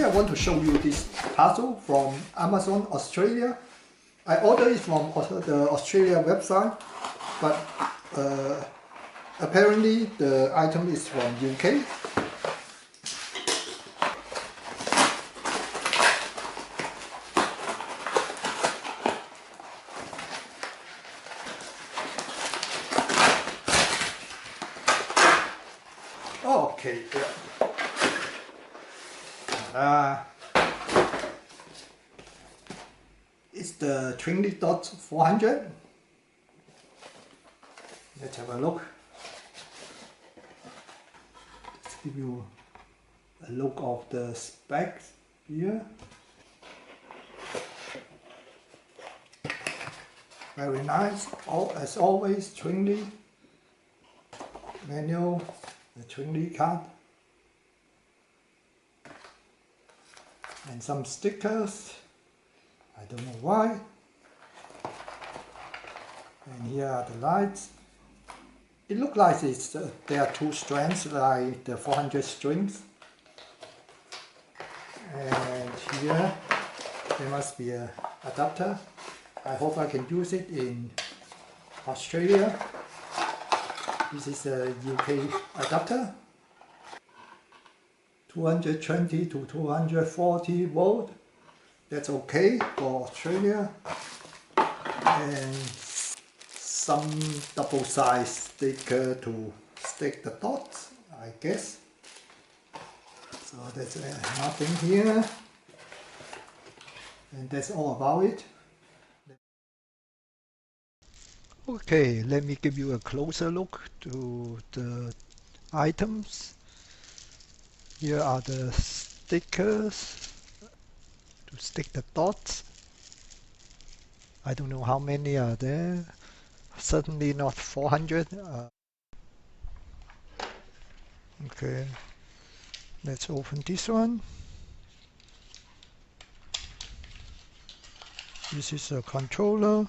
Today I want to show you this parcel from Amazon Australia. I ordered it from the Australia website, but apparently the item is from UK. Okay, yeah. It's the Twinkly Dots 400. Let's have a look. Let's give you a look of the specs here. Very nice, as always, Twinkly. Manual, the Twinkly card. And some stickers. I don't know why. And here are the lights. It looks like there are two strands like the 400 strings. And here there must be an adapter. I hope I can use it in Australia. This is a UK adapter. 220 to 240 volt. That's okay for Australia. And some double size sticker to stick the dots, I guess. So that's nothing here. And that's all about it. Okay, let me give you a closer look to the items. Here are the stickers to stick the dots. I don't know how many are there. Certainly not 400. Okay, let's open this one. This is a controller.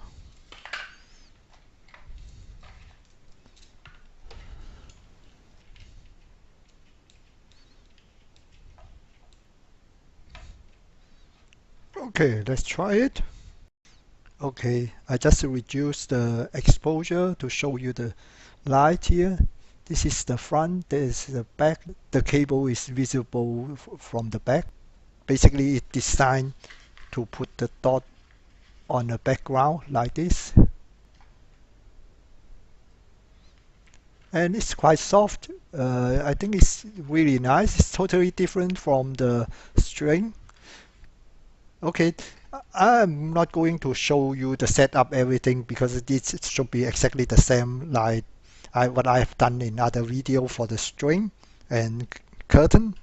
Okay, let's try it. Okay, I just reduced the exposure to show you the light here. This is the front, this is the back. The cable is visible from the back. Basically, it's designed to put the dot on a background like this. And it's quite soft. I think it's really nice. It's totally different from the string. Okay, I'm not going to show you the setup everything because it should be exactly the same like what I have done in other video for the string and curtain.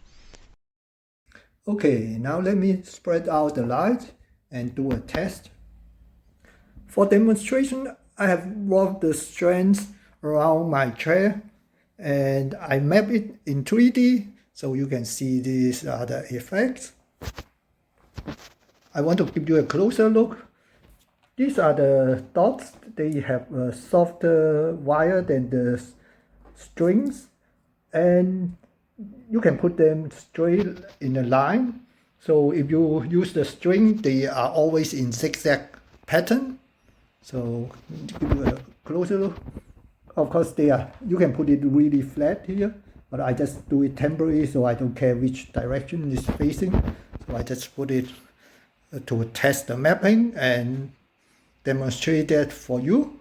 Okay, now let me spread out the light and do a test. For demonstration, I have wrapped the strands around my chair and I map it in 3D so you can see these are the effects. I want to give you a closer look. These are the dots. They have a softer wire than the strings, and you can put them straight in a line. So if you use the string, they are always in zigzag pattern. So give you a closer look. Of course, you can put it really flat here, but I just do it temporary, so I don't care which direction it's facing. So I just put it to test the mapping and demonstrate that for you.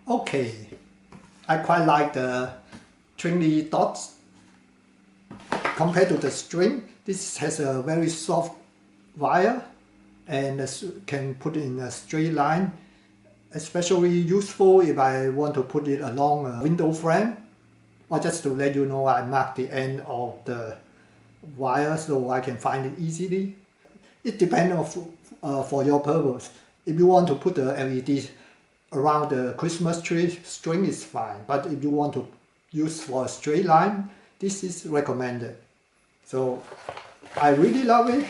Okay, I quite like the Twinkly Dots. Compared to the string, this has a very soft wire and can put it in a straight line. Especially useful if I want to put it along a window frame. Or just to let you know, I marked the end of the wire so I can find it easily. It depends on for your purpose. If you want to put the LED around the Christmas tree, string is fine. But if you want to use for a straight line, this is recommended. So I really love it.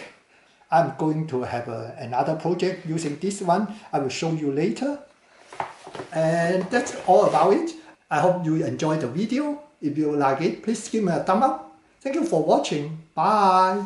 I'm going to have another project using this one. I will show you later. And that's all about it. I hope you enjoyed the video. If you like it, please give me a thumb up. Thank you for watching. Bye.